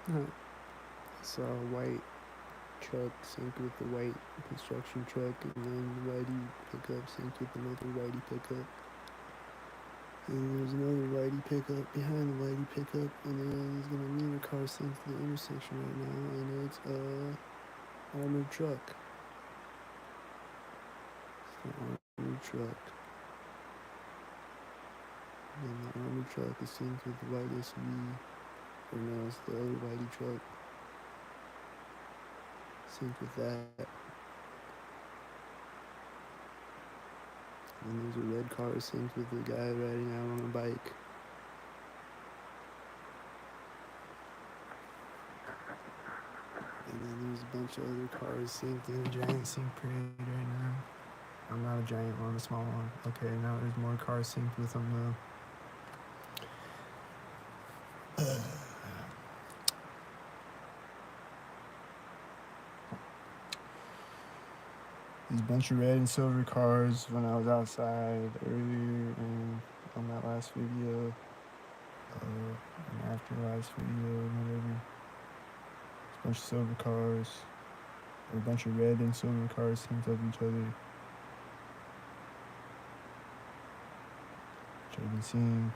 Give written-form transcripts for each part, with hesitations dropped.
I saw a white truck synced with the white construction truck, and then the whitey pickup synced with another whitey pickup. And there's another whitey pickup behind the whitey pickup, and then there's gonna be a car synced to the intersection right now, and it's a armored truck. It's an armored truck. And the armored truck is synced with the white SUV, or no, it's the other whitey truck synced with that. And there's a red car synced with the guy riding out on a bike. And then there's a bunch of other cars synced in a giant sync parade right now. I'm not a giant one, a small one. Okay, now there's more cars synced with them though. There's a bunch of red and silver cars when I was outside earlier and on that last video. And after the last video and whatever. There's a bunch of silver cars. Or a bunch of red and silver cars synced up each other. Which I've been seeing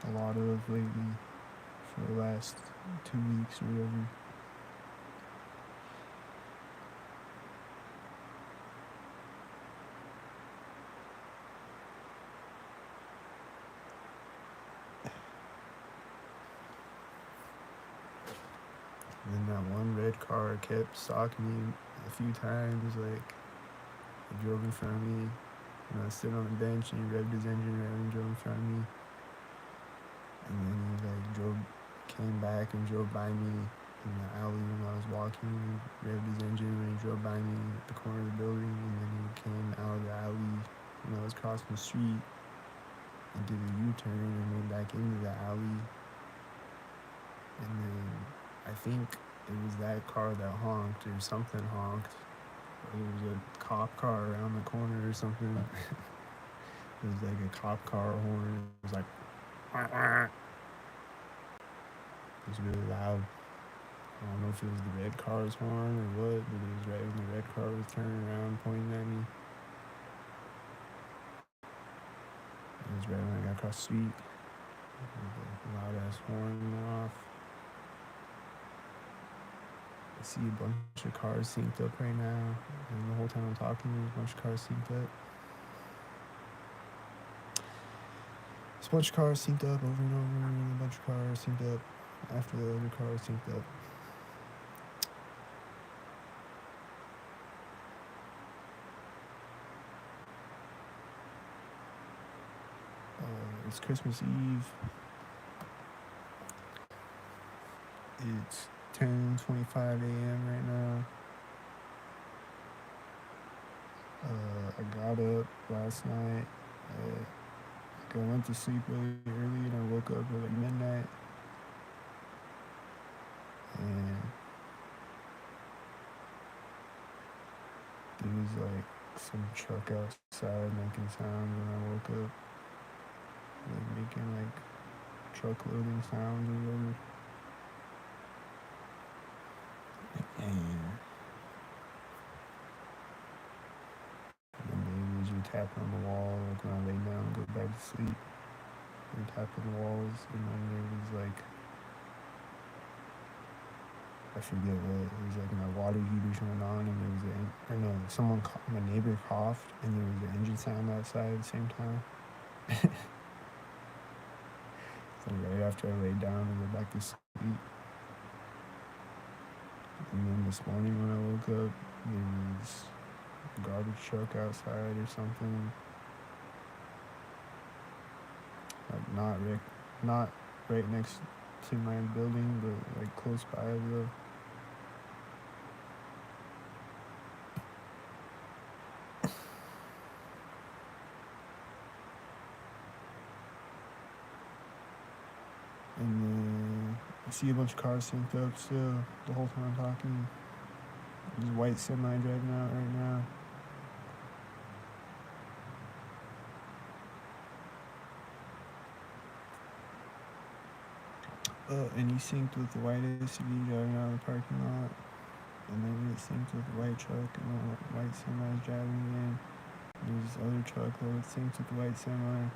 a lot of lately for the last 2 weeks or whatever. And then that one red car kept stalking me a few times, like he drove in front of me. And I was sitting on the bench and he revved his engine around and drove in front of me. And then he came back and drove by me in the alley when I was walking. He revved his engine when he drove by me at the corner of the building, and then he came out of the alley when I was crossing the street and did a U-turn and went back into the alley. And then I think it was that car that honked or something honked. Or there was a cop car around the corner or something. It was like a cop car horn. It was like, wah, wah. It was really loud. I don't know if it was the red car's horn or what, but it was right when the red car was turning around pointing at me. It was right when I got across the street. The loud ass horn went off. I see a bunch of cars synced up right now, and the whole time I'm talking, there's a bunch of cars synced up. There's a bunch of cars synced up over and over, and a bunch of cars synced up after the other cars synced up. It's Christmas Eve. It's 10:25 a.m. right now. I got up last night. I went to sleep really early and I woke up at like midnight. And there was like some truck outside making sounds when I woke up. Like making like truck loading sounds or whatever. And then they usually tap on the wall like when I lay down and go back to sleep. They tap on the walls, and then there was like, I forget what, it was like my water heater turned on and there was my neighbor coughed and there was an engine sound outside at the same time. So right after I laid down and went back to sleep. And then this morning when I woke up, there was a garbage truck outside or something. Like not right next to my building, but like close by though. And then I see a bunch of cars synced up still the whole time I'm talking. There's a white semi driving out right now. And he synced with the white SUV driving out of the parking lot. And then it synced with the white truck and the white semi's driving again. There's this other truck that looks synced with the white semi.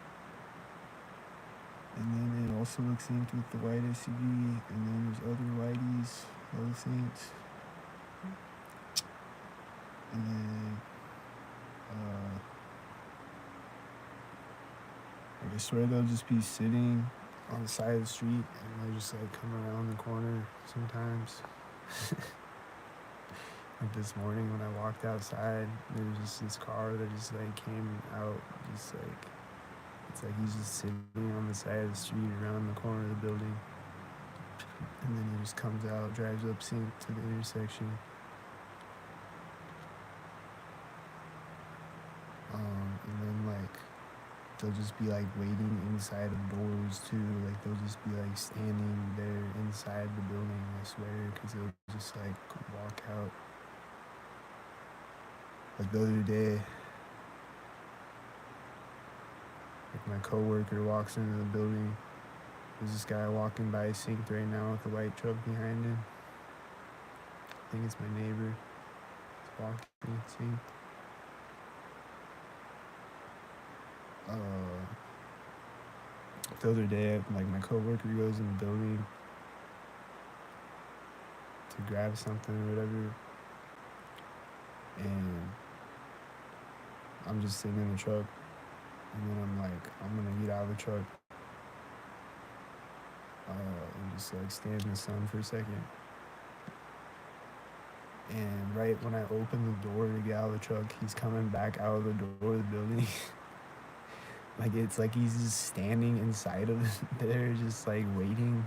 And then it also looks synced with the white SUV. And then there's other whiteys that look synced. And then, like I swear they'll just be sitting on the side of the street and they'll just like come around the corner sometimes. Like this morning when I walked outside, there was just this car that just like came out, just like, it's like he's just sitting on the side of the street around the corner of the building. And then he just comes out, drives up sync to the intersection. And then like they'll just be like waiting inside of doors too. Like they'll just be like standing there inside the building, I swear, because they'll just like walk out. Like the other day, like my coworker walks into the building. There's this guy walking by synced right now with the white truck behind him. I think it's my neighbor. He's walking synced. The other day, like my coworker goes in the building to grab something or whatever, and I'm just sitting in the truck, and then I'm like, I'm gonna get out of the truck and just like stand in the sun for a second. And right when I open the door to get out of the truck, he's coming back out of the door of the building. Like it's like he's just standing inside of there, just like waiting,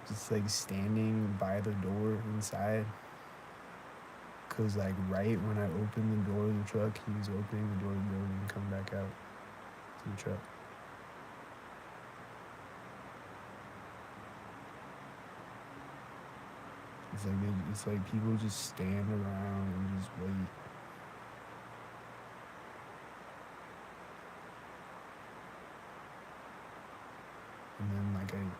just like standing by the door inside. Cause like right when I opened the door of the truck, he was opening the door of the building and come back out to the truck. It's like people just stand around and just wait. And then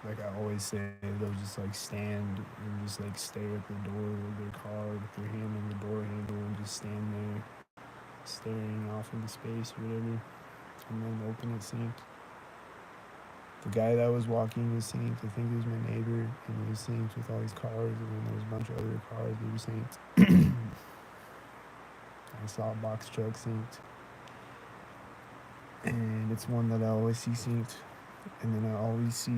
like I always say, they'll just like stand and just like stare at the door of their car with their hand on the door handle and just stand there staring off into space or whatever, and then open it synced. The guy that was walking was synced. I think it was my neighbor, and he was synced with all these cars, and then there was a bunch of other cars that were synced. I saw a box truck synced, and it's one that I always see synced. And then I always see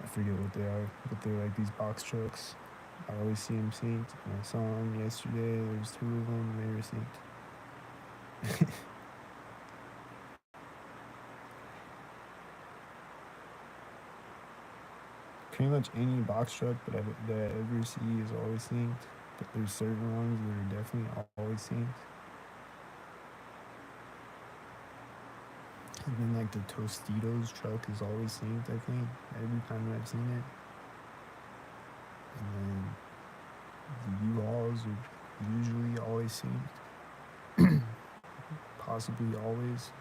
I forget what they are, but they're like these box trucks. I always see them synced. And I saw them yesterday. There's 2 of them. They were synced. Pretty much any box truck that I ever see is always synced. But there's certain ones that are definitely always synced. And then like the Tostitos truck is always synced, I think, every time I've seen it. And then the U-Hauls are usually always synced. Possibly always.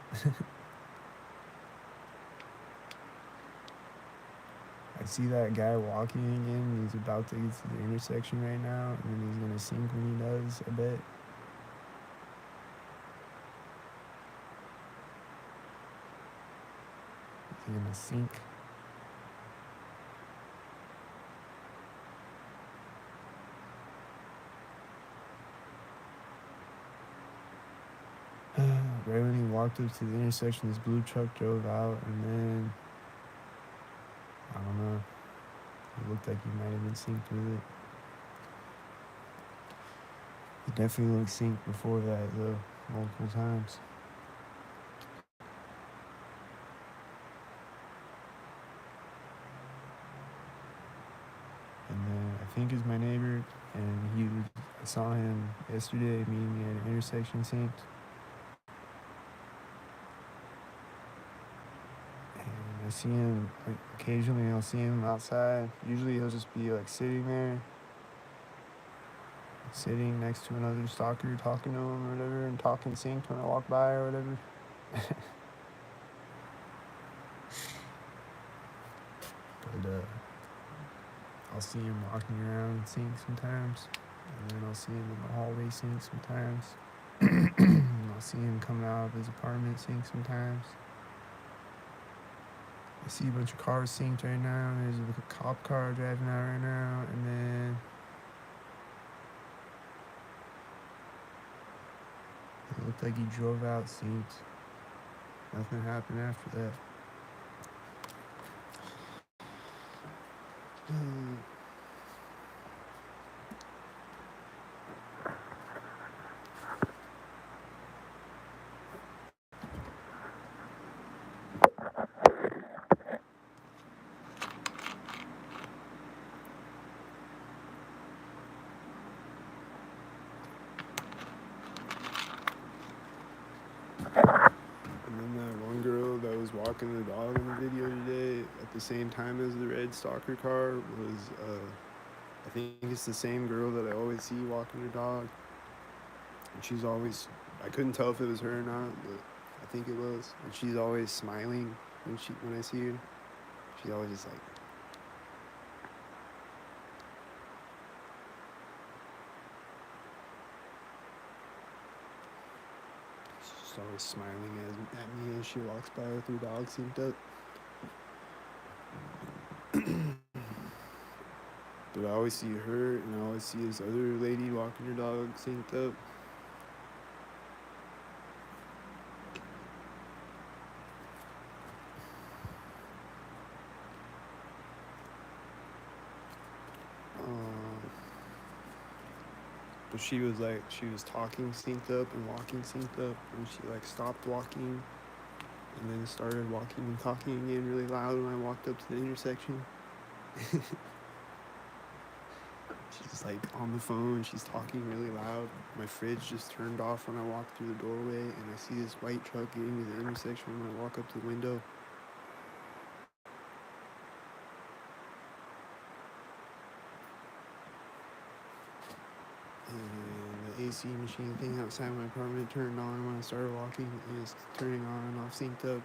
I see that guy walking again. He's about to get to the intersection right now, and then he's gonna sync when he does, I bet. He's gonna sync. Right when he walked up to the intersection, this blue truck drove out, and then I don't know. It looked like he might have been synced with it. He definitely looked synced before that, though, multiple times. And then I think it's my neighbor, and I saw him yesterday meeting me at an intersection synced. And I see him, like, occasionally I'll see him outside. Usually he'll just be like sitting there, sitting next to another stalker, talking to him or whatever, and talking synced when I walk by or whatever. and I'll see him walking around Sync sometimes, and then I'll see him in the hallway Sync sometimes. I'll see him coming out of his apartment Sync sometimes. I see a bunch of cars synced right now. There's a cop car driving out right now, and then it looked like he drove out synced. Nothing happened after that. And then that one girl that was walking the dog in the video today at the same time as the red stalker car was, I think it's the same girl that I always see walking her dog. And she's always, I couldn't tell if it was her or not, but I think it was. And she's always smiling when I see her. She's always just like, she's just always smiling at me as she walks by with her dog synced up. But I always see her, and I always see this other lady walking her dog synced up. But she was talking synced up and walking synced up, and she like stopped walking and then started walking and talking again really loud when I walked up to the intersection. She's just like on the phone, she's talking really loud. My fridge just turned off when I walked through the doorway, and I see this white truck getting to the intersection when I walk up to the window. And the AC machine thing outside my apartment turned on when I started walking, and it's turning on and off synced up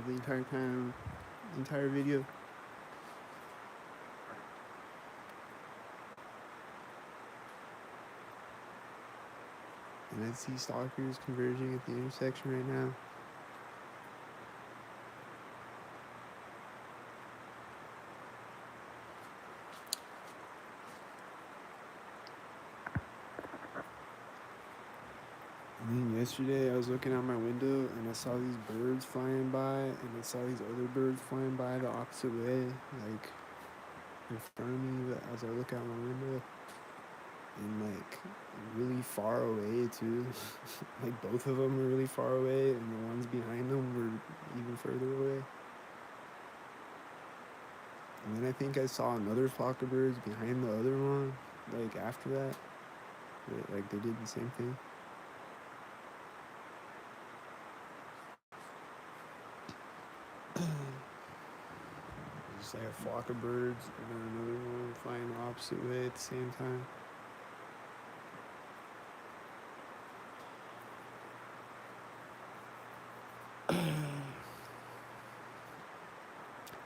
the entire time, the entire video. And I see stalkers converging at the intersection right now. And then yesterday I was looking out my window and I saw these birds flying by, and I saw these other birds flying by the opposite way, like in front of me as I look out my window. And like really far away too. Like both of them were really far away, and the ones behind them were even further away. And then I think I saw another flock of birds behind the other one, like after that. Like they did the same thing. Just like a flock of birds and then another one flying the opposite way at the same time.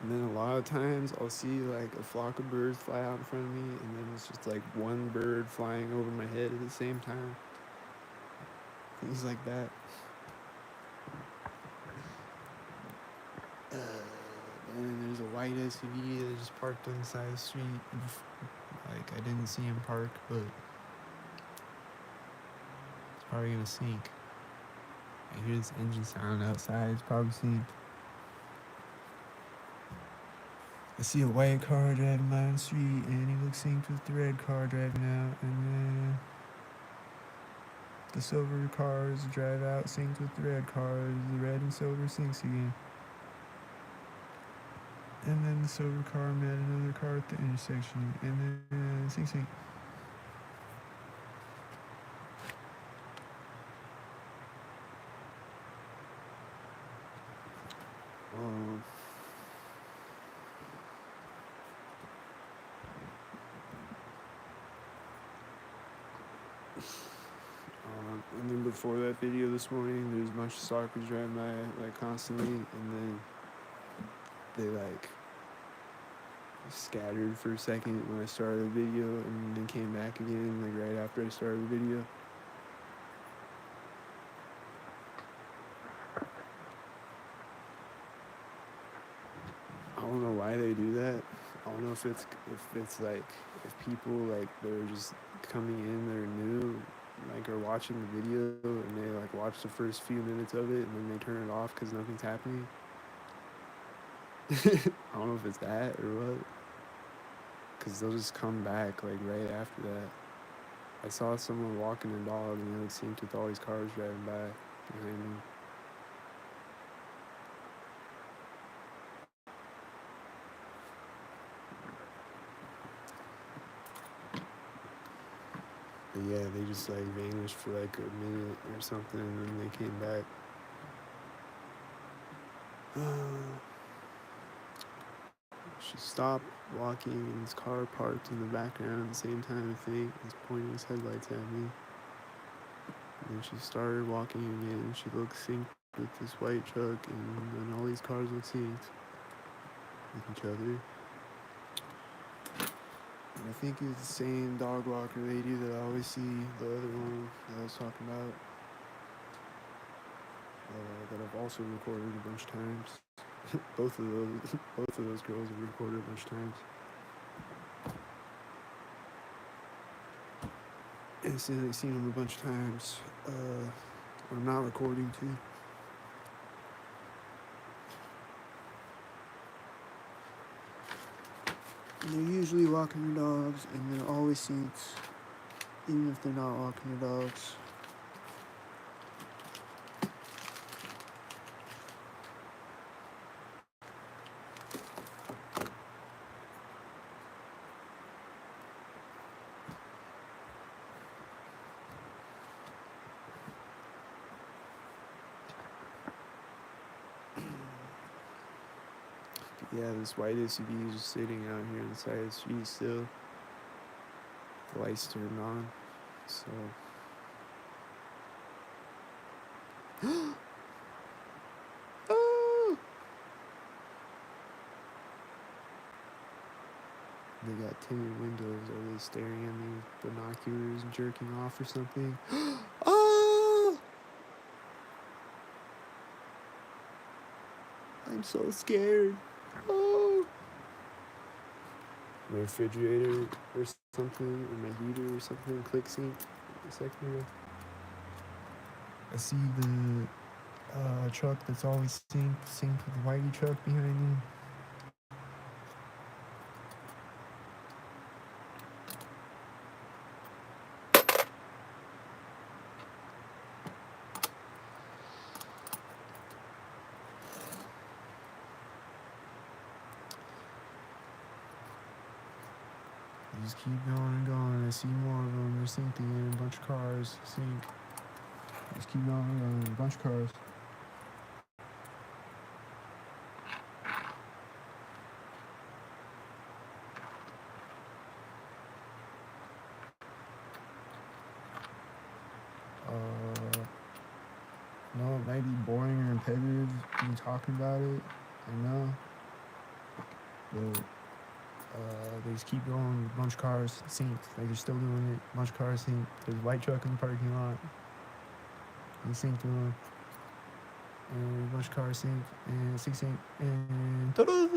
And then a lot of times I'll see like a flock of birds fly out in front of me, and then it's just like one bird flying over my head at the same time. Things like that. And then there's a white SUV that just parked on the side of the street. Like I didn't see him park, but it's probably gonna sink. I hear this engine sound outside. It's probably synced. I see a white car driving down the street, and he looks synced with the red car driving out, and then the silver cars drive out synced with the red cars. The red and silver syncs again. And then the silver car met another car at the intersection, and then sync. And then before that video this morning, there's a bunch of stalkers driving by like constantly, and then they like scattered for a second when I started the video, and then came back again like right after I started the video. I don't know why they do that. I don't know if it's like if people like they're just coming in, they're new, like are watching the video and they like watch the first few minutes of it and then they turn it off because nothing's happening. I don't know if it's that or what, because they'll just come back like right after that. I saw someone walking a dog and it like synced with all these cars driving by behind me. But yeah, they just like vanished for like a minute or something and then they came back. She stopped walking and his car parked in the background at the same time, I think. He's pointing his headlights at me. And then she started walking again. She looked synced with this white truck, and then all these cars look synced with each other. And I think it's the same dog walker lady that I always see, the other one that I was talking about, that I've also recorded a bunch of times. both of those girls have recorded a bunch of times. And since I've seen them a bunch of times, I'm not recording too. And they're usually walking their dogs, and they're always synced, even if they're not walking their dogs. Yeah, this white SUV is just sitting out here on the side of the street still. The lights turned on, so. Oh! They got tinted windows. Are they staring at me with binoculars and jerking off or something? Oh! I'm so scared. Oh! My refrigerator or something, or my heater or something, click sync a second ago. I see the truck that's always synced with the whitey truck behind me. I just keep going and going. I see more of them. They're synced again. A bunch of cars sync. Just keep going and going. A bunch of cars. No, it might be boring or repetitive me talking about it. I know. But they just keep going. A bunch of cars synced. Like they're still doing it. A bunch of cars synced. There's a white truck in the parking lot. He synced with them. And a bunch of cars synced. And 16. And ta-da!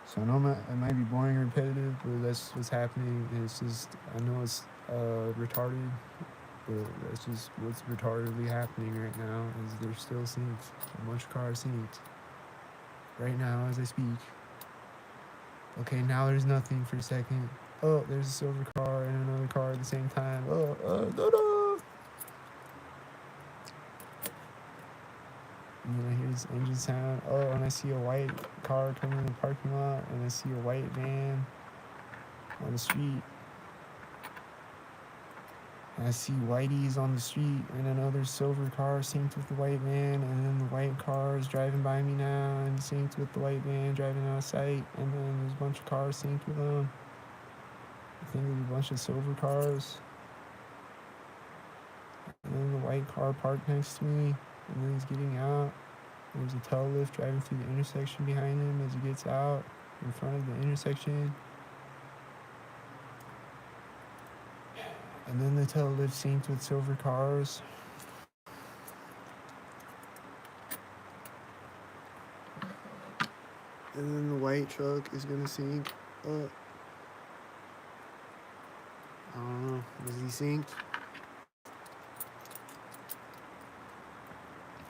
So I know it might be boring or repetitive, but that's what's happening. And it's just, I know it's retarded, but that's just what's retardedly happening right now is they're still synced. A bunch of cars synced. Right now as I speak. Okay, now there's nothing for a second. Oh, there's a silver car and another car at the same time. Da-da! And then I hear this engine sound. Oh, and I see a white car coming in the parking lot, and I see a white van on the street. And I see whiteys on the street, and another silver car synced with the white van, and then the white car is driving by me now, and synced with the white van driving out of sight, and then there's a bunch of cars synced with them. I think there's a bunch of silver cars. And then the white car parked next to me, and then he's getting out. There's a tail lift driving through the intersection behind him as he gets out in front of the intersection. And then the tail lift synced with silver cars. And then the white truck is gonna sync up. I don't know. Was he synced?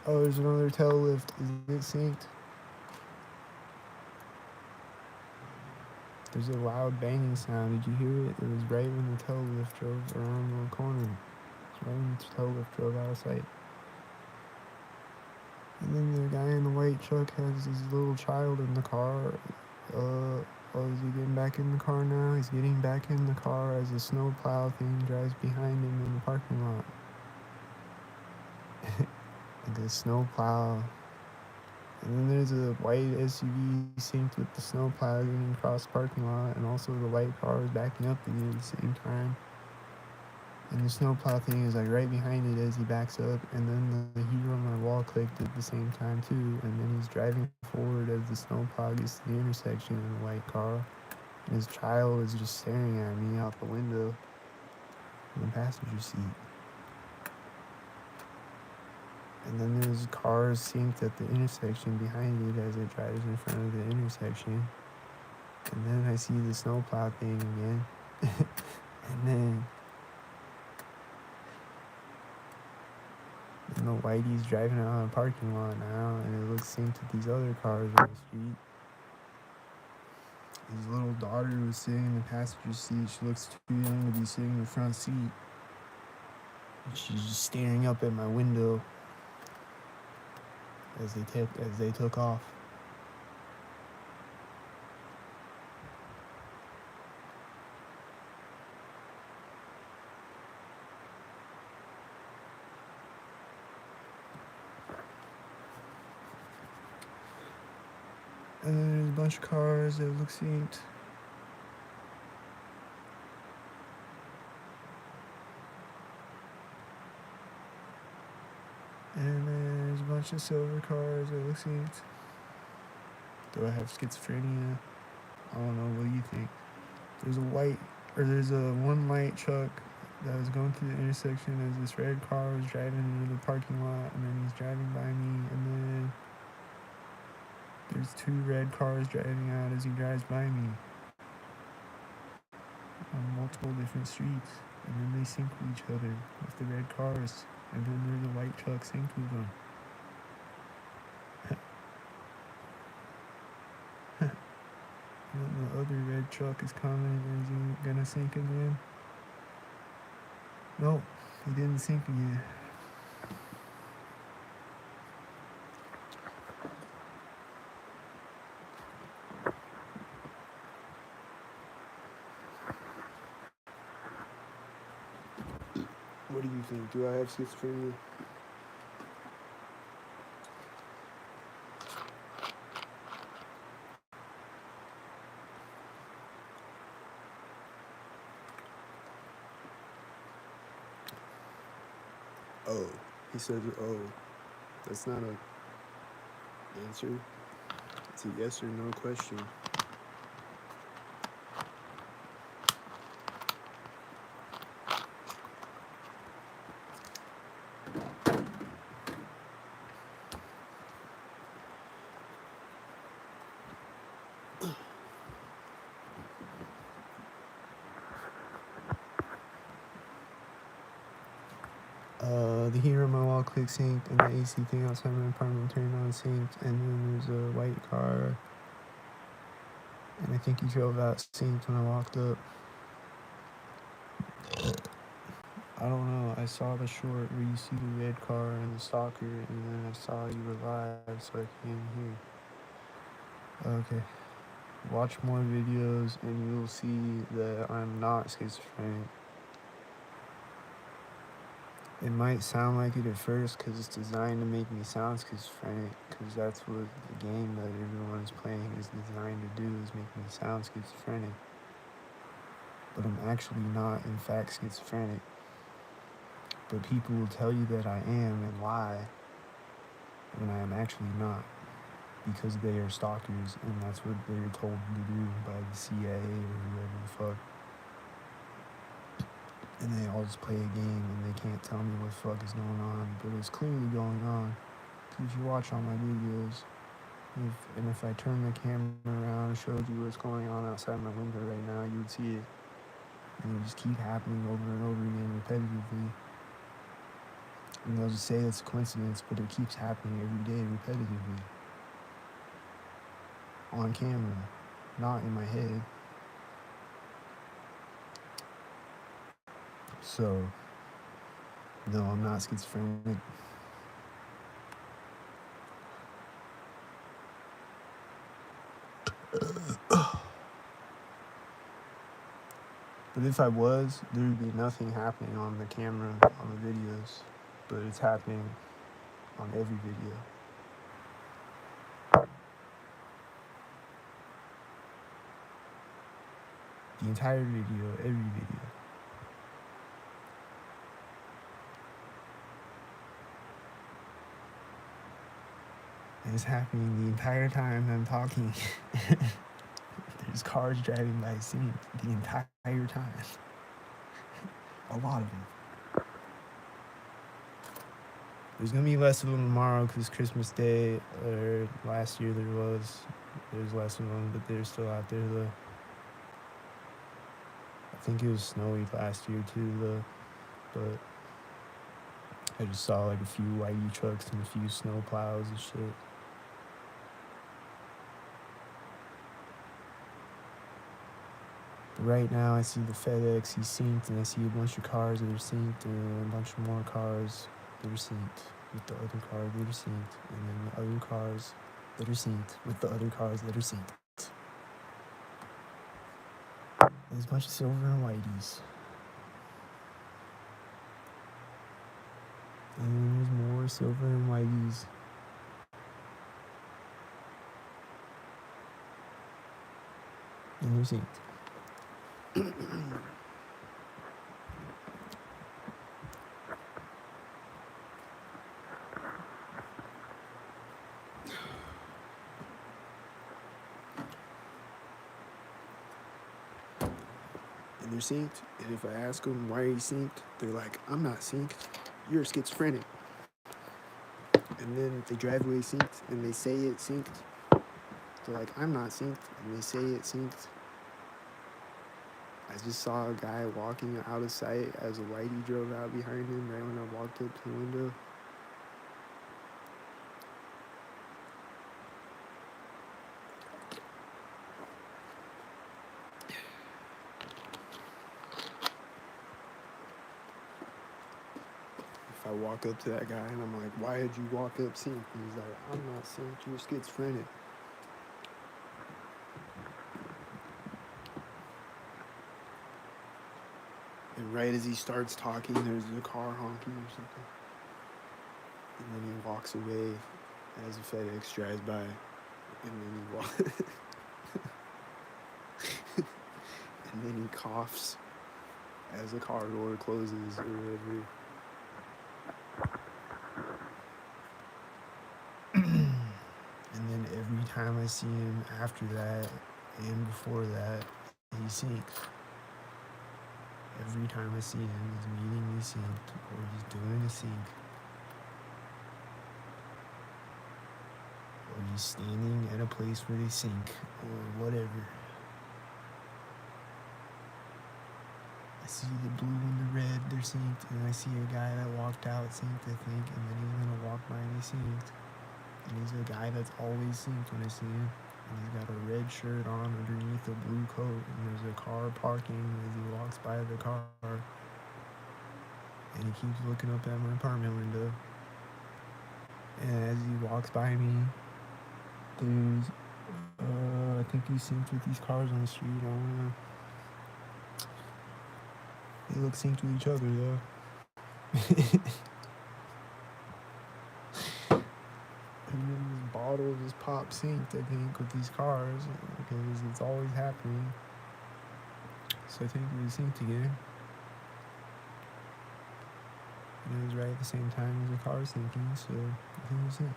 Oh, there's another tail lift. Is it synced? There's a loud banging sound. Did you hear it? It was right when the tail lift drove around the corner. It's right when the tail lift drove out of sight. And then the guy in the white truck has his little child in the car. Is he getting back in the car now? He's getting back in the car as a snowplow thing drives behind him in the parking lot. The snowplow. And then there's a white SUV synced with the snowplow getting across the parking lot, and also the white car is backing up again at the same time. And the snowplow thing is like right behind it as he backs up, and then the hero on my wall clicked at the same time too, and then he's driving forward as the snowplow gets to the intersection in the white car. And his child is just staring at me out the window in the passenger seat. And then there's cars synced at the intersection behind it as it drives in front of the intersection. And then I see the snowplow thing again. And then the whitey's driving out of the parking lot now, and it looks synced with these other cars on the street. His little daughter was sitting in the passenger seat. She looks too young to be sitting in the front seat. And she's just staring up at my window as they took off. And then there's a bunch of cars that look synced. And then there's a bunch of silver cars that look synced. Do I have schizophrenia? I don't know. What do you think? There's a one light truck that was going through the intersection as this red car was driving into the parking lot, and then he's driving by me, and then there's two red cars driving out as he drives by me on multiple different streets, and then they sync with each other with the red cars, and then there's a white truck synced with them. And then the other red truck is coming. Is he gonna sync again? Nope, he didn't sync again. What do you think? Do I have schizophrenia? Oh, he said, oh, that's not a answer. It's a yes or no question. The heater on my wall click synced, and the AC thing outside my apartment turned on synced, and then there's a white car, and I think he drove out synced when I walked up. I don't know, I saw the short where you see the red car and the stalker, and then I saw you were live, so I came here. Okay. Watch more videos and you'll see that I'm not schizophrenic. It might sound like it at first because it's designed to make me sound schizophrenic, because that's what the game that everyone is playing is designed to do, is make me sound schizophrenic. But I'm actually not, in fact, schizophrenic. But people will tell you that I am and lie. when I am actually not, because they are stalkers and that's what they're told to do by the CIA or whoever the fuck. And they all just play a game and they can't tell me what the fuck is going on, but it's clearly going on. If you watch all my videos, if I turn the camera around and showed you what's going on outside my window right now, you would see it. And it just keep happening over and over again repetitively. And they'll just say it's a coincidence, but it keeps happening every day repetitively. On camera, not in my head. So, no, I'm not schizophrenic. But if I was, there would be nothing happening on the camera, on the videos. But it's happening on every video. The entire video, every video. And it's happening the entire time I'm talking. There's cars driving by scene the entire time. A lot of them. There's gonna be less of them tomorrow because Christmas Day, or last year there's less of them, but they're still out there though. I think it was snowy last year too though, but I just saw like a few whitey trucks and a few snow plows and shit. But right now I see the FedEx, he's synced, and I see a bunch of cars that are synced, and a bunch more cars that are synced with the other cars that are synced, and then the other cars that are synced with the other cars that are synced. There's a bunch of silver and whiteys. And there's more silver and whiteys. And they're synced. And they're synced. And if I ask them, why are you synced? They're like, I'm not synced. You're schizophrenic. And then they drive away synced and they say it's synced. They're like, I'm not synced. And they say it's synced. I just saw a guy walking out of sight as a whitey drove out behind him right when I walked up to the window. If I walk up to that guy and I'm like, why did you walk up synced? And he's like, I'm not synced, you're schizophrenic. And right as he starts talking, there's a car honking or something. And then he walks away as a FedEx drives by. And then he walks. And then he coughs as the car door closes or whatever. And then every time I see him after that and before that, he sinks. Every time I see him, he's meeting me synced or he's doing a sync. Or he's standing at a place where they sync or whatever. I see the blue and the red, they're synced, and I see a guy that walked out synced, I think, and then he's gonna walk by me synced. And he's a guy that's always synced when I see him. And he's got a red shirt on underneath a blue coat, and there's a car parking as he walks by the car. And he keeps looking up at my apartment window. And as he walks by me, there's, I think he's synced with these cars on the street, I don't know. They look synced with each other, though. And then this bottle just pop synced, I think, with these cars, because it's always happening. So I think we synced again. And it was right at the same time as the car syncing, so I think it was it.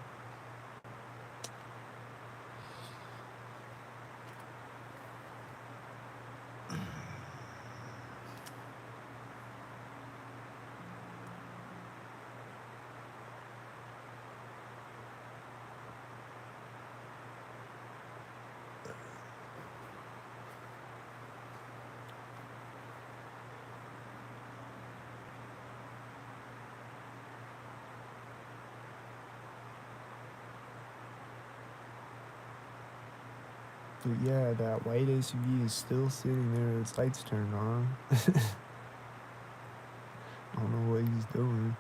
But yeah, that white SUV is still sitting there, its lights turned on. I don't know what he's doing.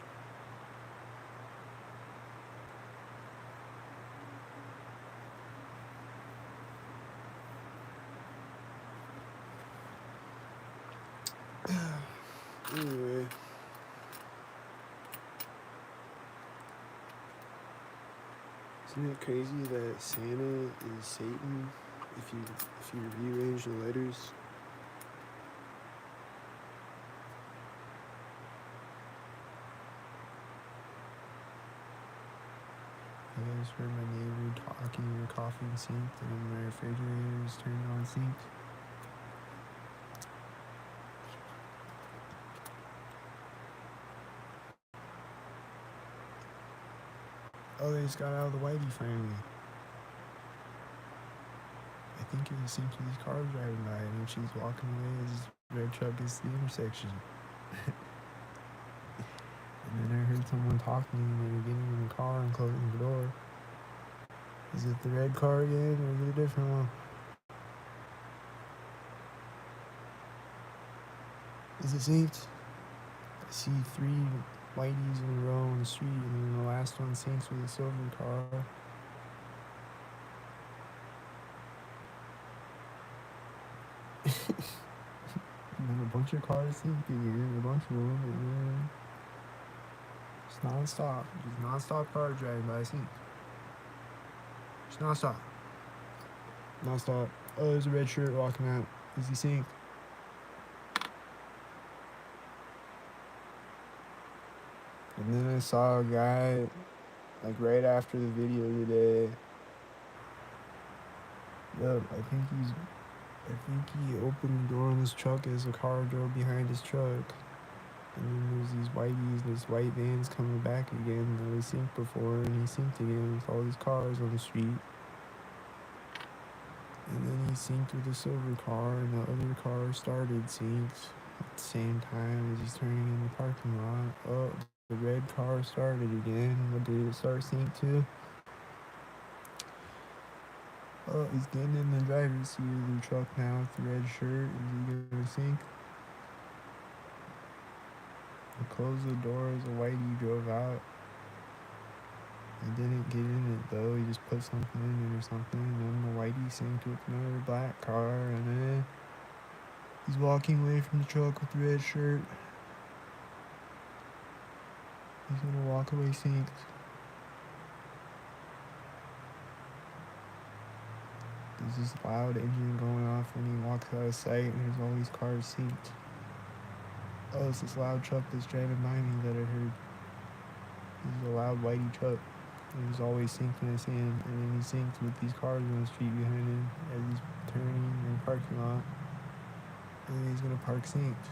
Anyway, isn't it crazy that Santa is Satan if you rearrange the letters? I just heard my neighbor talking or coughing synced and my refrigerator is turned on synced. Oh, they just got out of the whitey finally. I think it was synced with these cars driving by, and she's walking away as this red truck gets to the intersection. And then I heard someone talking, and they were getting in the car and closing the door. Is it the red car again, or is it a different one? Is it synced? I see 3 whiteys in a row on the street, and then the last one syncs with a silver car. And then a bunch of cars synced again, a bunch of them, and then it's non-stop. Just non-stop cars driving by synced. Just non-stop. Non-stop. Oh, there's a red shirt walking out. Is he synced? And then I saw a guy, like right after the video today. Yep, I think he opened the door on his truck as a car drove behind his truck. And then there's these whiteys and this white van's coming back again that was synced before, and he synced again with all these cars on the street. And then he synced with a silver car, and the other car started synced at the same time as he's turning in the parking lot. Oh, the red car started again. What did it start synced to? Oh, he's getting in the driver's seat of the truck now with the red shirt. Is he gonna sync? He closed the door as a whitey drove out. He didn't get in it though, he just put something in it or something, and then the whitey synced with another black car, and then he's walking away from the truck with the red shirt. He's gonna walk away synced. There's this loud engine going off when he walks out of sight, and there's all these cars synced. Oh, it's this loud truck that's driving by me that I heard. This is a loud whitey truck. He was always synced in his hand, and then he synced with these cars on the street behind him as he's turning in the parking lot. And then he's gonna park synced.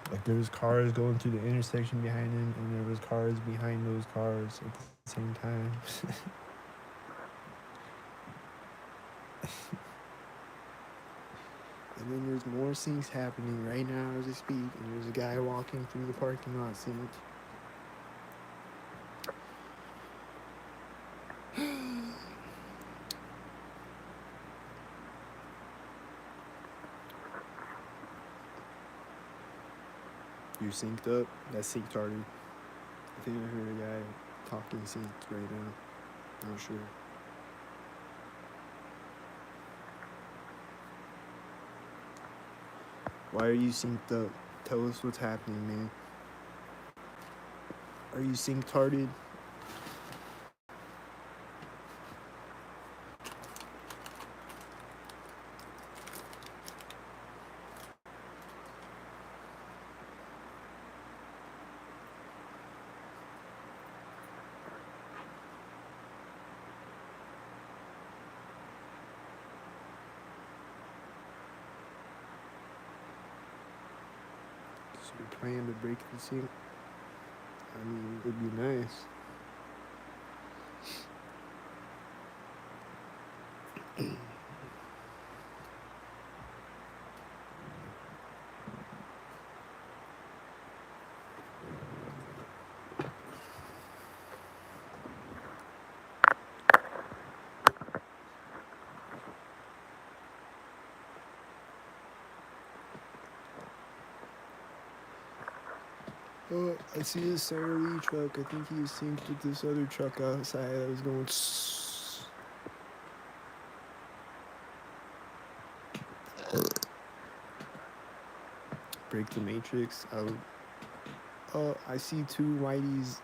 Like there was cars going through the intersection behind him, and there was cars behind those cars at the same time. And then there's more syncs happening right now as I speak, and there's a guy walking through the parking lot synced. You're synced up? That's synced retarded. I think I heard a guy talking synced right now. Not sure. Why are you synced up? Tell us what's happening, man. Are you synced-hearted? So you plan to break the sync? I mean, it'd be nice. Oh, I see his Sara Lee truck. I think he was synced with this other truck outside that was going. Break the Matrix. Oh, I see two whiteys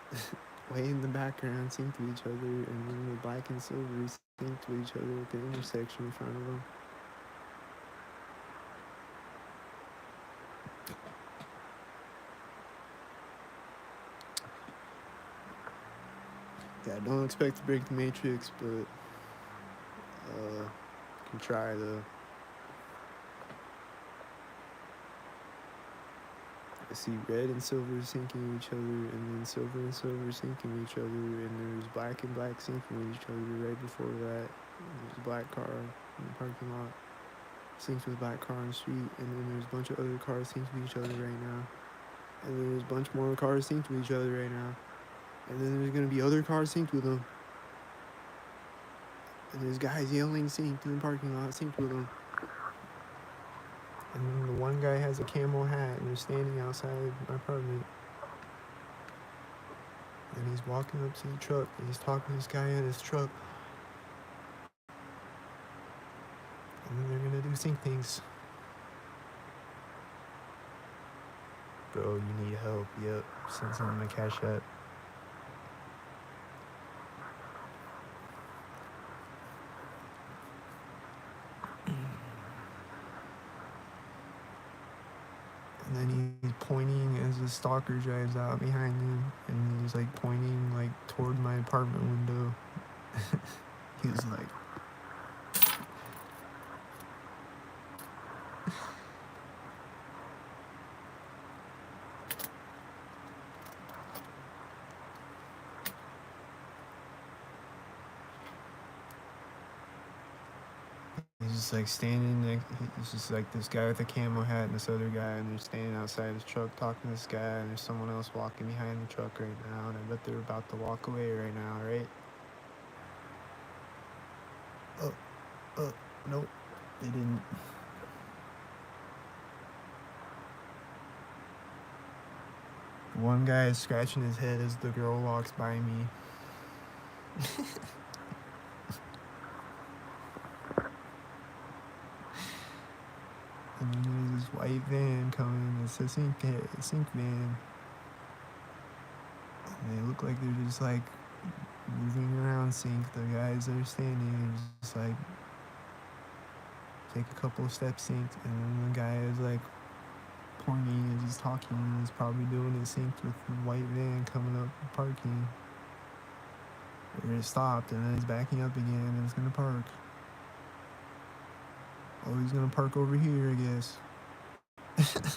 way in the background synced with each other, and then the black and silver synced with each other at the intersection in front of them. Yeah, I don't expect to break the Matrix, but can try though. I see red and silver syncing each other, and then silver and silver syncing each other, and there's black and black syncing with each other. Right before that, there's a black car in the parking lot, syncs with a black car on the street, and then there's a bunch of other cars synced with each other right now. And then there's a bunch more cars synced with each other right now. And then there's gonna be other cars synced with them. And there's guys yelling synced in the parking lot, synced with them. And then the one guy has a camel hat and they're standing outside my apartment. And he's walking up to the truck and he's talking to this guy in his truck. And then they're gonna do sync things. Bro, you need help. Yep, send something to Cash App. And then he's pointing as the stalker drives out behind him, and he's like pointing like toward my apartment window. He was like, he's just like standing next. He's just like this guy with a camo hat and this other guy, and they're standing outside his truck talking to this guy, and there's someone else walking behind the truck right now, and I bet they're about to walk away right now, right? Nope, they didn't. One guy is scratching his head as the girl walks by me. And then there's this white van coming. It's a sync van. And they look like they're just like moving around sync. The guys that are standing are just like take a couple of steps synced, and then the guy is like pointing as he's talking, and he's probably doing it synced with the white van coming up parking. Where it stopped, and then he's backing up again, and it's gonna park. Oh, he's gonna park over here, I guess. He's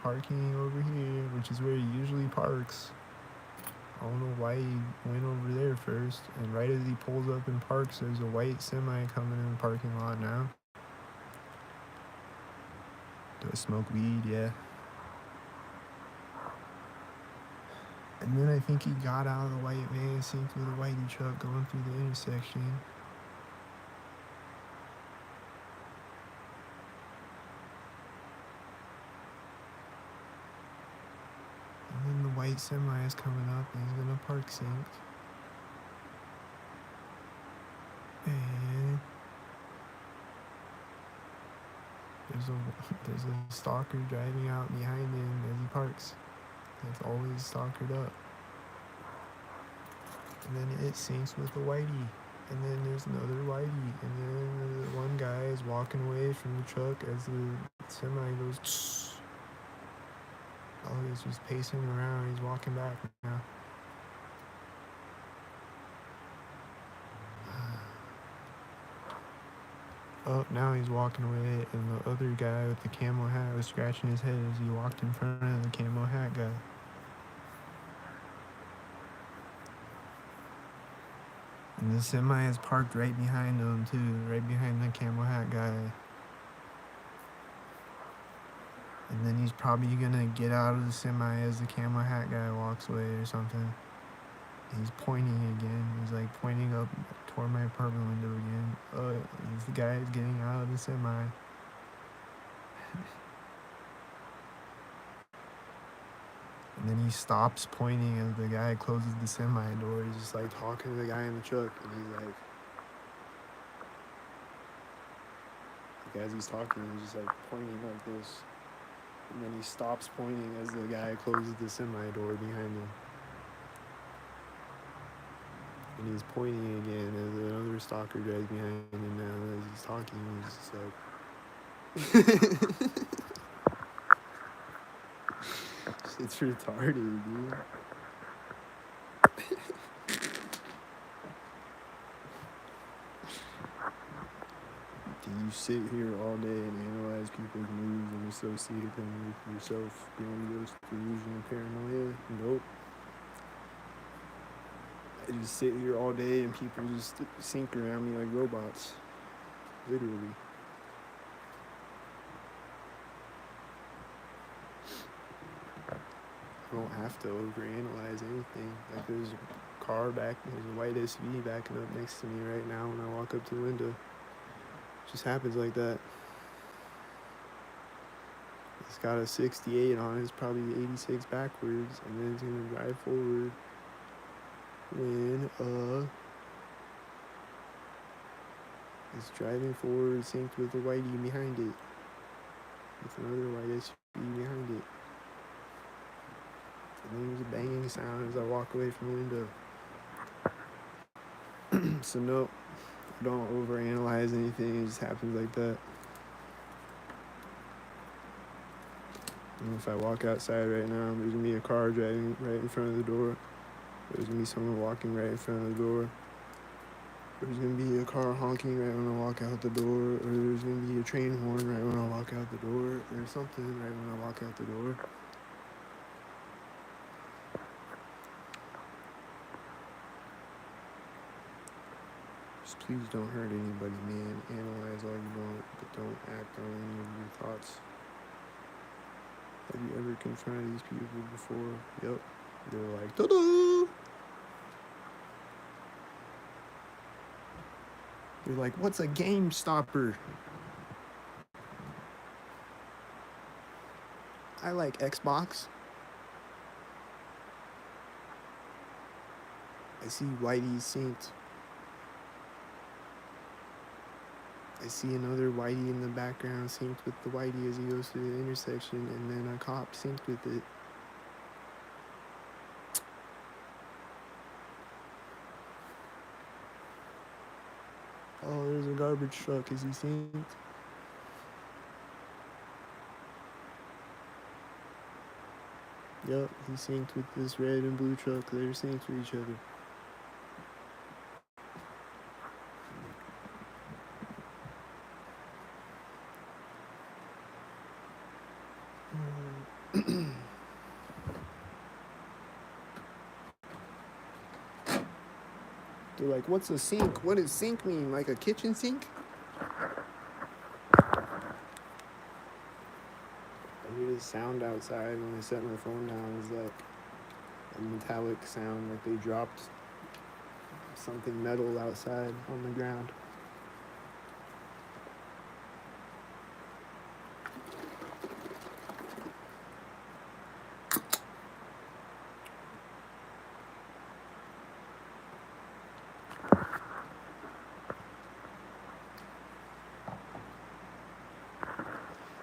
parking over here, which is where he usually parks. I don't know why he went over there first. And right as he pulls up and parks, there's a white semi coming in the parking lot now. Do I smoke weed? Yeah. And then I think he got out of the white van, synced with a whitey truck going through the intersection. And then the white semi is coming up and he's gonna park synced. And there's a stalker driving out behind him as he parks. It's always stalkered up. And then it syncs with the whitey. And then there's another whitey. And then the one guy is walking away from the truck as the semi goes. Tss. Oh, he's just pacing around. He's walking back now. Oh, now he's walking away, and the other guy with the camo hat was scratching his head as he walked in front of the camo hat guy. And the semi is parked right behind him too, right behind the camo hat guy. And then he's probably gonna get out of the semi as the camo hat guy walks away or something. He's pointing again. He's like pointing up toward my apartment window again. Oh, the guy is getting out of the semi. And then he stops pointing as the guy closes the semi door. He's just like talking to the guy in the truck, and he's like as he's talking, he's just like pointing like this. And then he stops pointing as the guy closes the semi door behind him. And he's pointing again as another stalker drives behind him now as he's talking. He's just like, it's retarded, dude. Do you sit here all day and analyze people's moves and associate them with yourself beyond those delusional paranoia? Nope. I just sit here all day and people just sink around me like robots. Literally. I don't have to overanalyze anything. Like there's a car there's a white SUV backing up next to me right now when I walk up to the window. It just happens like that. It's got a 68 on it, it's probably 86 backwards, and then it's gonna drive forward when it's driving forward synced with the whitey behind it. With another white SUV behind it. And then there's a banging sound as I walk away from the window. So no, don't overanalyze anything, it just happens like that. And if I walk outside right now, there's gonna be a car driving right in front of the door. There's gonna be someone walking right in front of the door. There's gonna be a car honking right when I walk out the door. Or there's gonna be a train horn right when I walk out the door. Or something right when I walk out the door. Just please don't hurt anybody, man. Analyze all you want, but don't act on any of your thoughts. Have you ever confronted these people before? Yep. They're like, ta-da! They're like, what's a game stopper? I like Xbox. I see Whitey synced. I see another Whitey in the background synced with the Whitey as he goes through the intersection, and then a cop synced with it. Oh, there's a garbage truck. Is he synced? Yep, he's synced with this red and blue truck. They're synced with each other. They're like, what's a sink? What does sink mean? Like a kitchen sink? I hear this sound outside when I set my phone down. It's like a metallic sound, like they dropped something metal outside on the ground.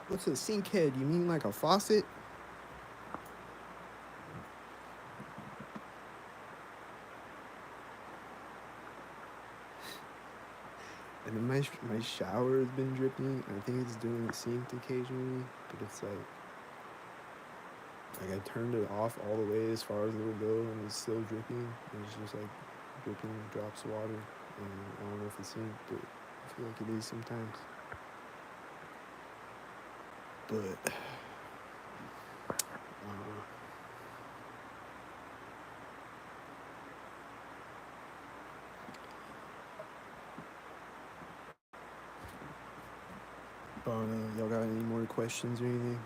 What's a sink head? You mean like a faucet? And then my shower has been dripping. I think it's doing it synced occasionally, but it's like I turned it off all the way as far as it will go, and it's still dripping. It's just like dripping drops of water, and I don't know if it's synced, but I feel like it is sometimes. But y'all got any more questions or anything?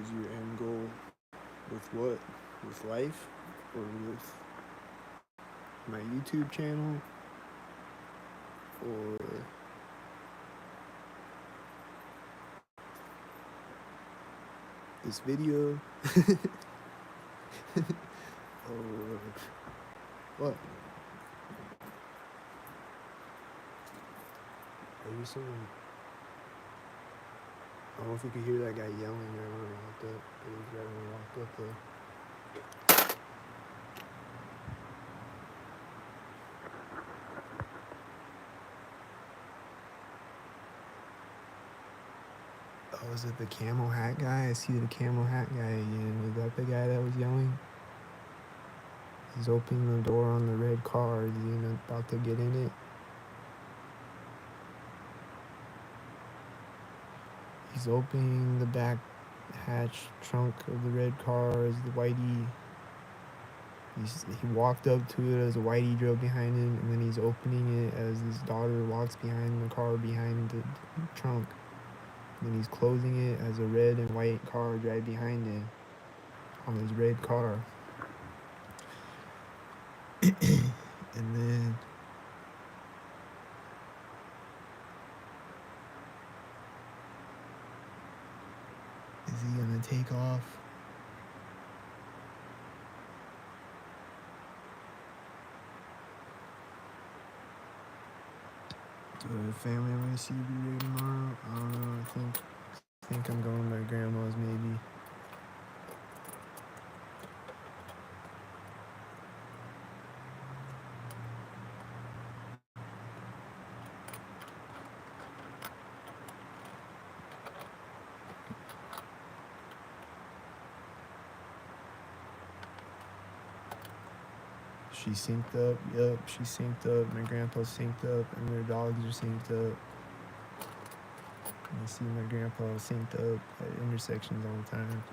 is your end goal? With what? With life? Or with my YouTube channel? Or this video? Or what? Maybe someone. I don't know if you could hear that guy yelling right when I walked up. It was right when I walked up though. Oh, is it the camel hat guy? I see the camel hat guy again. Is that the guy that was yelling? He's opening the door on the red car. Is he about to get in it? He's opening the back hatch trunk of the red car as the Whitey. He walked up to it as a Whitey drove behind him, and then he's opening it as his daughter walks behind the car behind the trunk. And then he's closing it as a red and white car drive behind it on his red car. And then is he gonna take off? The family I'm gonna see be there tomorrow. I don't know. I think I'm going to my grandma's maybe. She's synced up. Yep, she's synced up. My grandpa's synced up, and their dogs are synced up. I see my grandpa synced up at intersections all the time.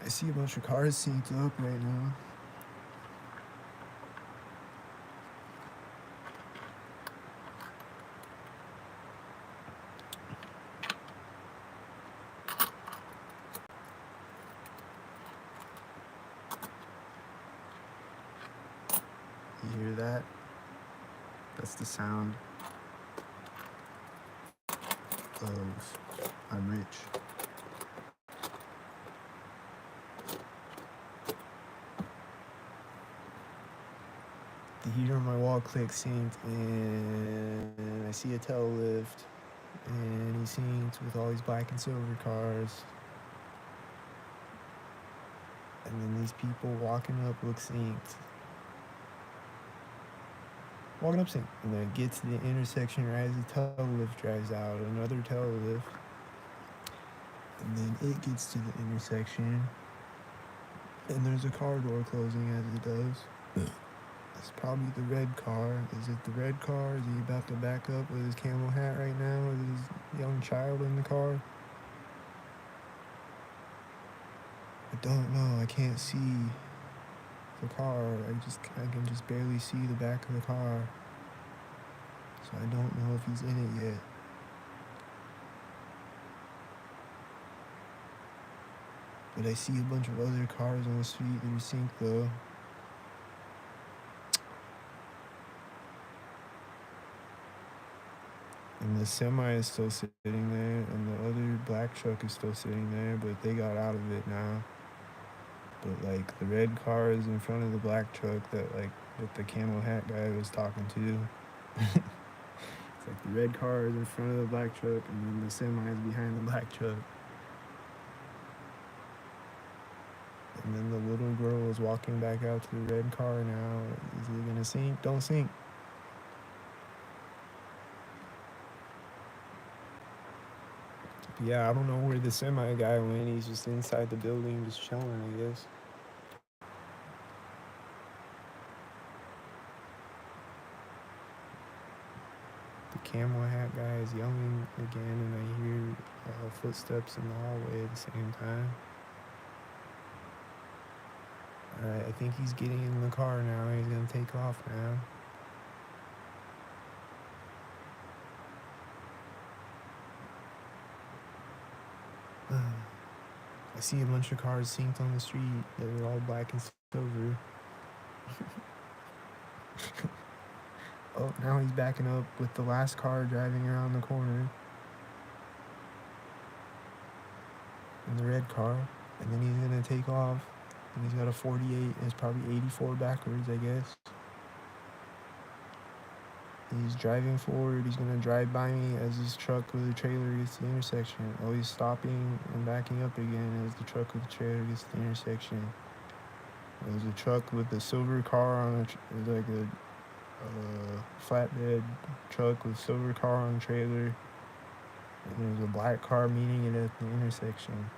I see a bunch of cars synced up right now. You hear that? That's the sound of I'm rich. The heater on my wall clicks synced, and I see a tail lift, and he synced with all these black and silver cars. And then these people walking up look synced. Walking up synced. And then it gets to the intersection right as the tail lift drives out, another tail lift. And then it gets to the intersection, and there's a car door closing as it does. It's probably the red car. Is it the red car? Is he about to back up with his camel hat right now with his young child in the car? I don't know. I can't see the car. I can just barely see the back of the car. So I don't know if he's in it yet. But I see a bunch of other cars on the street that are synced though. And the semi is still sitting there, and the other black truck is still sitting there, but they got out of it now. But like the red car is in front of the black truck that the camel hat guy was talking to. It's like the red car is in front of the black truck, and then the semi is behind the black truck. And then the little girl is walking back out to the red car now. Is he gonna sync? Don't sync. Yeah, I don't know where the semi guy went. He's just inside the building, just chilling, I guess. camo hat guy is yelling again, and I hear footsteps in the hallway at the same time. Alright, I think he's getting in the car now. He's gonna take off now. I see a bunch of cars synced on the street that are all black and silver. Oh, now he's backing up with the last car driving around the corner. In the red car. And then he's gonna take off. And he's got a 48, and it's probably 84 backwards, I guess. He's driving forward. He's gonna drive by me as his truck with the trailer gets to the intersection. Oh, he's stopping and backing up again as the truck with the trailer gets to the intersection. There's a truck with a silver car on it, like a flatbed truck with silver car on the trailer. And there's a black car meeting it at the intersection.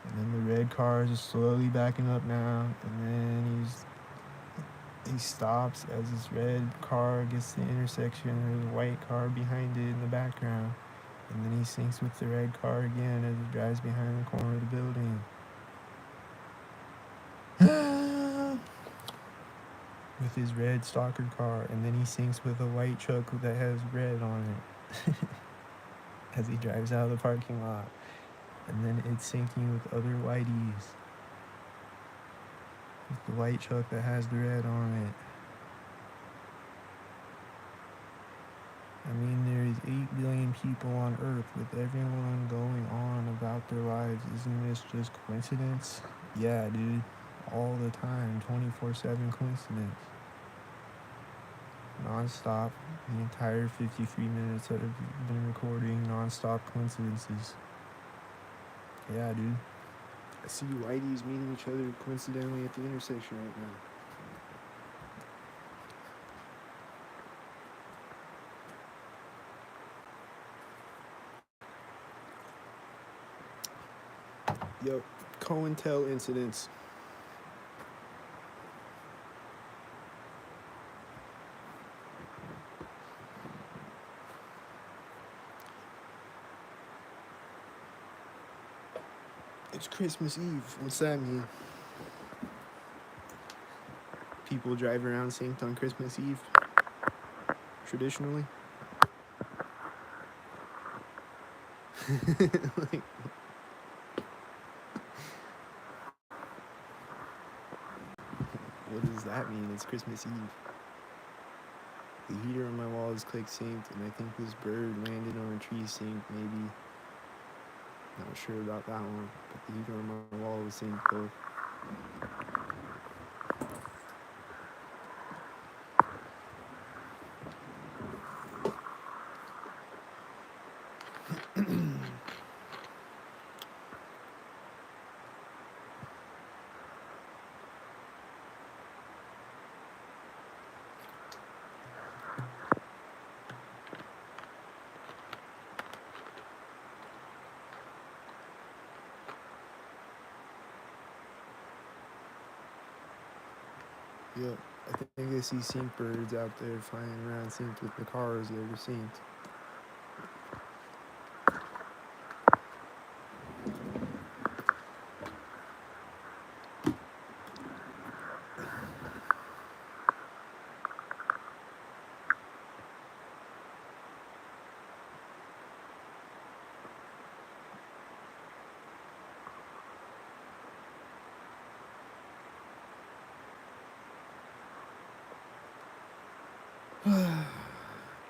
And then the red car is slowly backing up now, and then he stops as this red car gets to the intersection. There's a white car behind it in the background, and then he syncs with the red car again as it drives behind the corner of the building. With his red stalker car, and then he syncs with a white truck that has red on it as he drives out of the parking lot. And then it's syncing with other whiteys. With the white truck that has the red on it. I mean, there's 8 billion people on Earth with everyone going on about their lives. Isn't this just coincidence? Yeah, dude. All the time. 24/7 coincidence. Non-stop. The entire 53 minutes that I've been recording. Non-stop coincidences. Yeah, dude. I see whiteys meeting each other coincidentally at the intersection right now. Yep. COINTEL incidents. It's Christmas Eve. What's that mean? People drive around synced on Christmas Eve. Traditionally. Like, what does that mean? It's Christmas Eve. The heater on my wall is click synced, and I think this bird landed on a tree synced, maybe. Not sure about that one, but the heater on my wall was synced though. Yeah, I think I see sync birds out there flying around synced with the cars that are synced.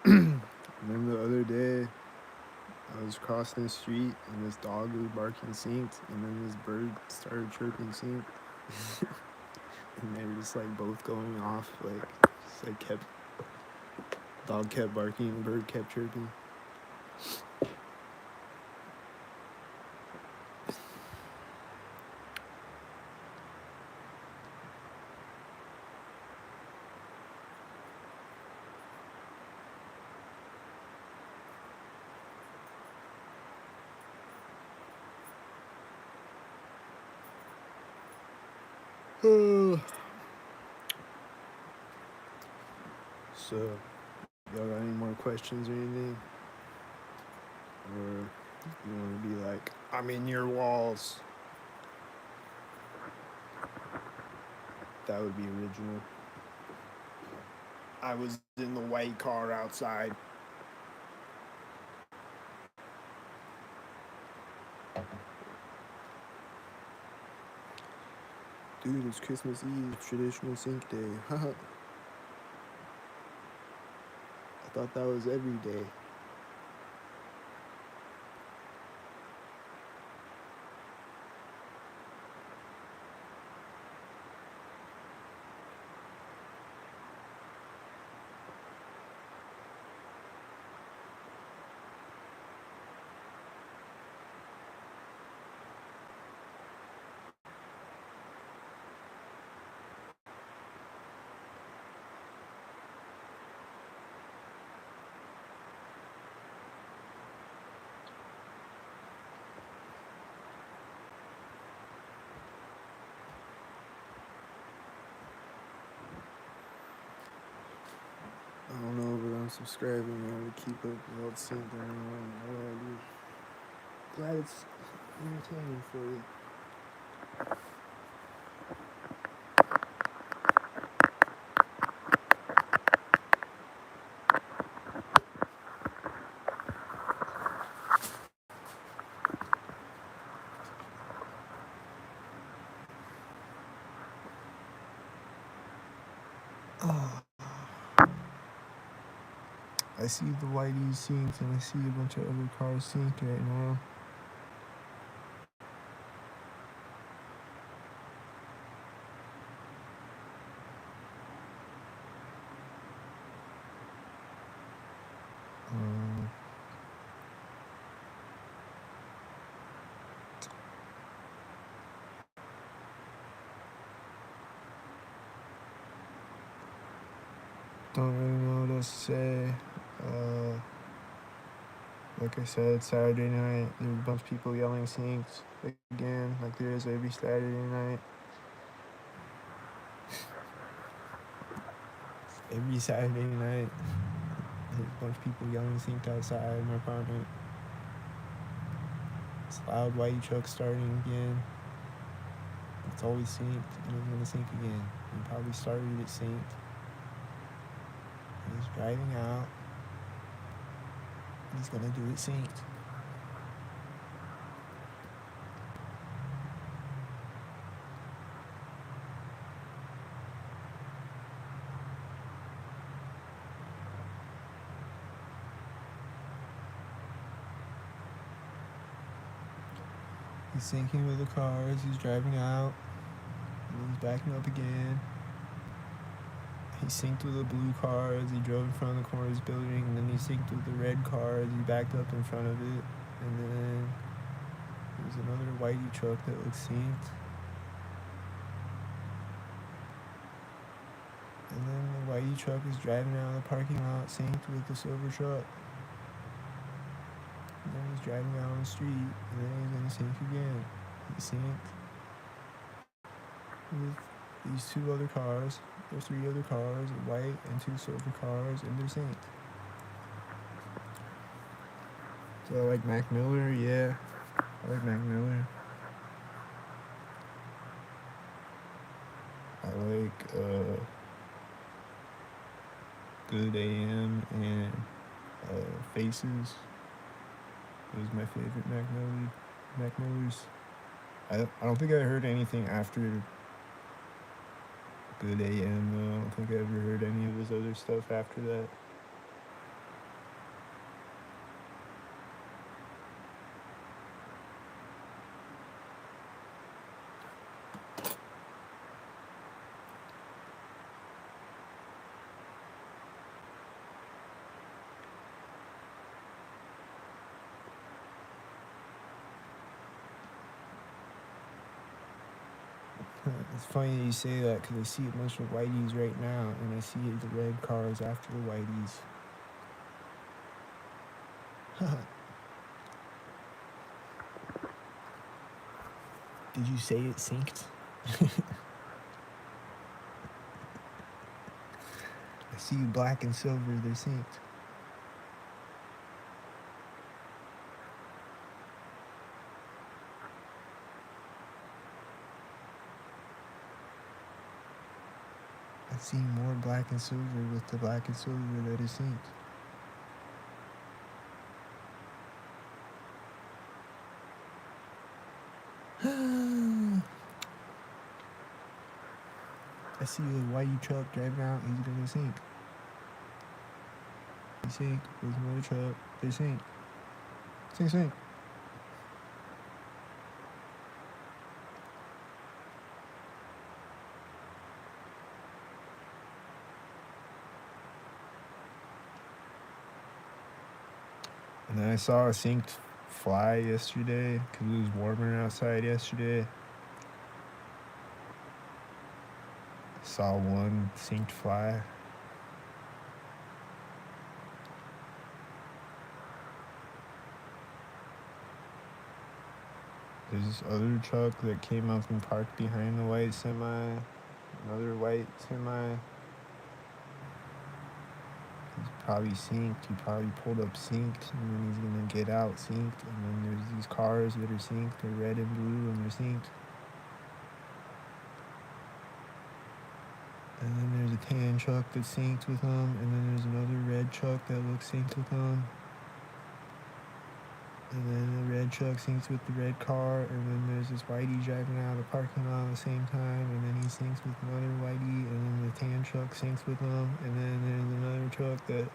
And then the other day, I was crossing the street and this dog was barking synced, and then this bird started chirping synced. And they were just like both going off, like, just like dog kept barking, bird kept chirping. So, y'all got any more questions or anything? Or you want to be like, I'm in your walls? That would be original. I was in the white car outside. Dude, it's Christmas Eve, traditional sink day. I thought that was every day. I don't know, but I'm subscribing now to keep up with all the same thing. Glad it's entertaining for you. Oh. I see the whitey synced and I see a bunch of other cars synced right now. Don't really know what else to say. Like I said, Saturday night, there's a bunch of people yelling synced again, like there is every Saturday night. Every Saturday night, there's a bunch of people yelling synced outside my apartment. It's loud white truck starting again. It's always synced, and it's gonna sync again. He probably started it synced. He's driving out. He's gonna do it synced. He's syncing with the cars. He's driving out. And he's backing up again. He synced with the blue car as he drove in front of the corner's building, and then he synced with the red car as he backed up in front of it. And then there's another whitey truck that looks synced. And then the whitey truck is driving out of the parking lot synced with the silver truck. And then he's driving out on the street, and then he's gonna sync again. He's synced with these two other cars. There's three other cars, a white and two silver cars, and they're synced. So I like Mac Miller, yeah. I like Mac Miller. I like Good AM and Faces. It was my favorite Mac Millers. I don't think I heard anything after Good AM though. I don't think I ever heard any of his other stuff after that. It's funny you say that because I see a bunch of whiteys right now, and I see the red cars after the whiteys. Did you say it synced? I see black and silver, they're synced. I see more black and silver with the black and silver that is synced. I see a whitey truck driving out, he's gonna sink. He sink, there's another truck, they sink. Sink, sink. And then I saw a synced fly yesterday because it was warmer outside yesterday. Saw one synced fly. There's this other truck that came up and parked behind the white semi. Another white semi. He's probably synced. He probably pulled up synced, and then he's gonna get out synced. And then there's these cars that are synced. They're red and blue, and they're synced. And then there's a tan truck that's synced with them. And then there's another red truck that looks synced with them. And then the red truck syncs with the red car, and then there's this whitey driving out of the parking lot at the same time, and then he syncs with another whitey, and then the tan truck syncs with them, and then there's another truck that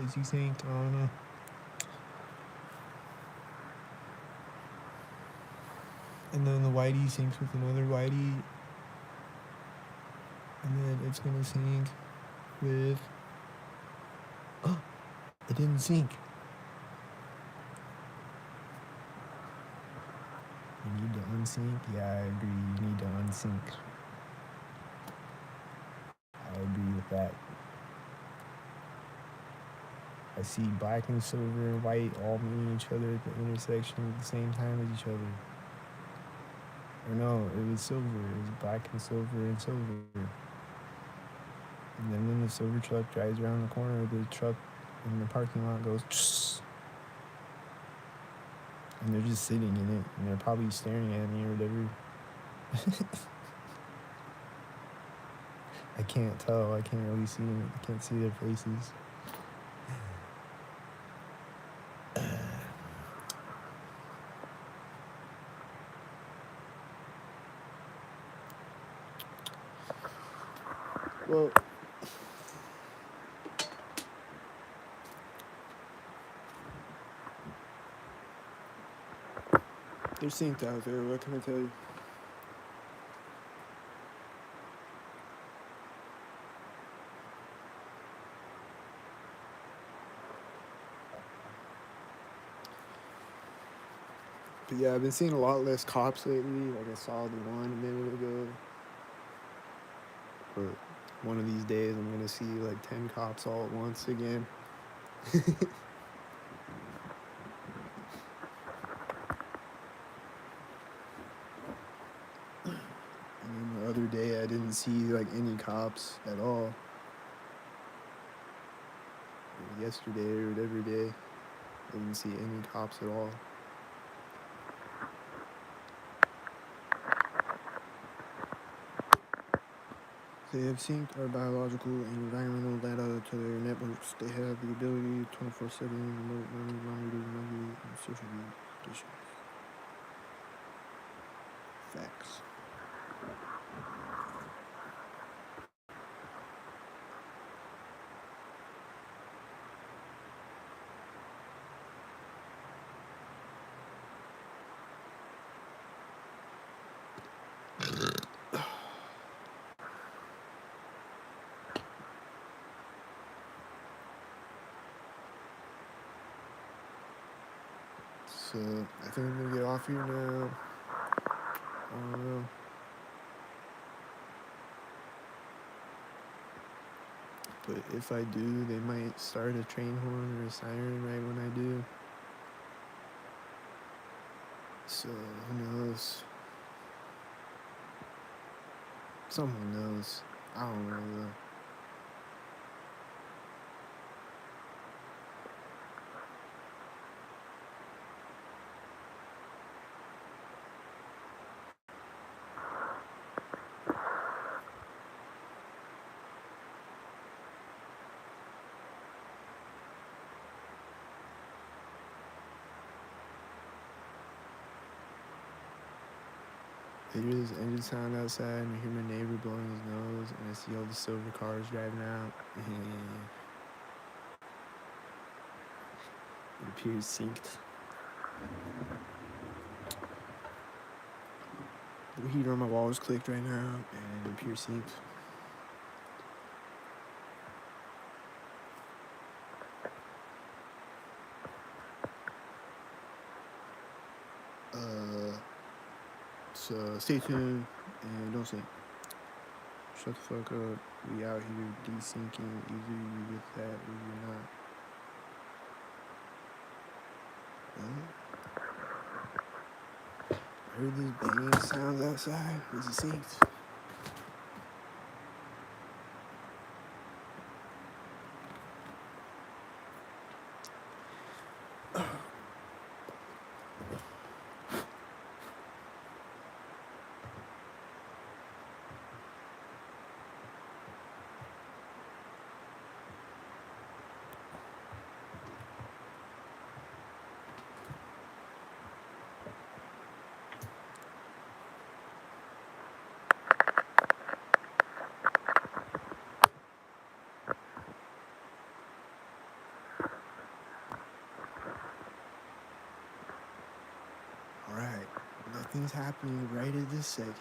is he synced? I don't know. And then the whitey syncs with another whitey, and then it's gonna sync with. Oh, it didn't sync. You need to unsync? Yeah, I agree. You need to unsync. I agree with that. I see black and silver and white all meeting each other at the intersection at the same time as each other. Or no, it was silver. It was black and silver and silver. And then when the silver truck drives around the corner, the truck in the parking lot goes tss, and they're just sitting in it, and they're probably staring at me or whatever. I can't tell. I can't really see them. I can't see their faces. Well, they're synced out there. What can I tell you? But yeah, I've been seeing a lot less cops lately. Like I saw the one a minute ago. But one of these days, I'm gonna see like 10 cops all at once again. And then the other day, I didn't see like any cops at all. Or yesterday or whatever day, I didn't see any cops at all. They have synced our biological and environmental data to their networks. They have the ability 24/7 remote learning, monitoring, memory, and social conditions. Facts. So I think I'm gonna get off here now. I don't know. But if I do, they might start a train horn or a siren right when I do. So who knows? Someone knows. I don't know though. I hear this engine sound outside, and I hear my neighbor blowing his nose, and I see all the silver cars driving out. It appears synced. The heater on my wall is clicked right now, and it appears synced. So stay tuned and don't sink. Shut the fuck up. We out here desyncing. Either you get that or you're not. I heard this banging sounds outside. Is it synced? Alright. Nothing's happening right at this second.